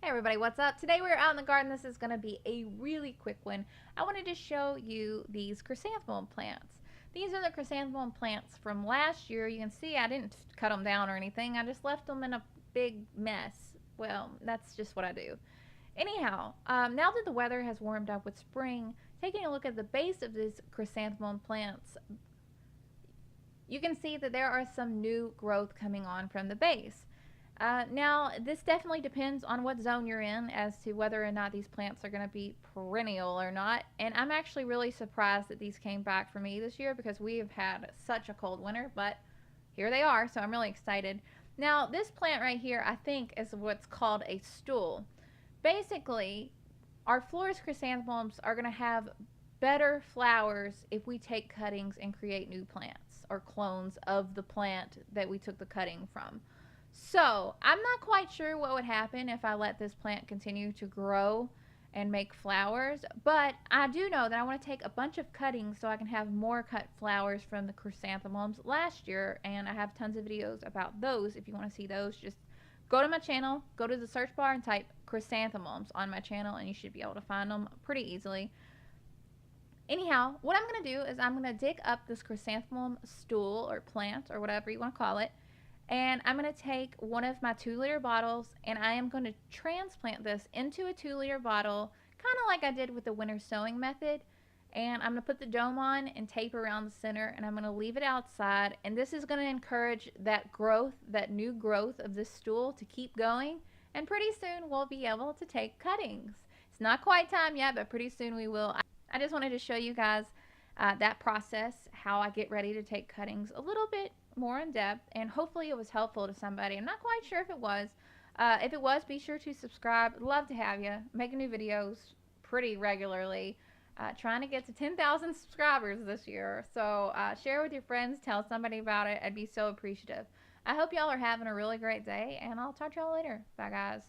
Hey everybody, what's up? Today we're out in the garden. This is going to be a really quick one. I wanted to show you these chrysanthemum plants. These are the chrysanthemum plants from last year. You can see I didn't cut them down or anything. I just left them in a big mess. Well, that's just what I do. Anyhow, now that the weather has warmed up with spring, taking a look at the base of these chrysanthemum plants, you can see that there are some new growth coming on from the base. Now, this definitely depends on what zone you're in as to whether or not these plants are going to be perennial or not. And I'm actually really surprised that these came back for me this year because we have had such a cold winter, but here they are, so I'm really excited. Now, this plant right here, I think, is what's called a stool. Basically, our florist chrysanthemums are going to have better flowers if we take cuttings and create new plants or clones of the plant that we took the cutting from. So, I'm not quite sure what would happen if I let this plant continue to grow and make flowers, but I do know that I want to take a bunch of cuttings so I can have more cut flowers from the chrysanthemums last year, and I have tons of videos about those. If you want to see those, just go to my channel, go to the search bar and type chrysanthemums on my channel, and you should be able to find them pretty easily. Anyhow, what I'm going to do is I'm going to dig up this chrysanthemum stool or plant or whatever you want to call it. And I'm going to take one of my 2-liter bottles and I am going to transplant this into a 2-liter bottle, kind of like I did with the winter sowing method. And I'm going to put the dome on and tape around the center, and I'm going to leave it outside. And this is going to encourage that growth, that new growth of this stool to keep going. And pretty soon we'll be able to take cuttings. It's not quite time yet, but pretty soon we will. I just wanted to show you guys that process, how I get ready to take cuttings a little bit more in depth, and hopefully it was helpful to somebody. I'm not quite sure if it was. If it was, be sure to subscribe. Love to have you. Making new videos pretty regularly. Trying to get to 10,000 subscribers this year. So share with your friends. Tell somebody about it. I'd be so appreciative. I hope y'all are having a really great day, and I'll talk to y'all later. Bye, guys.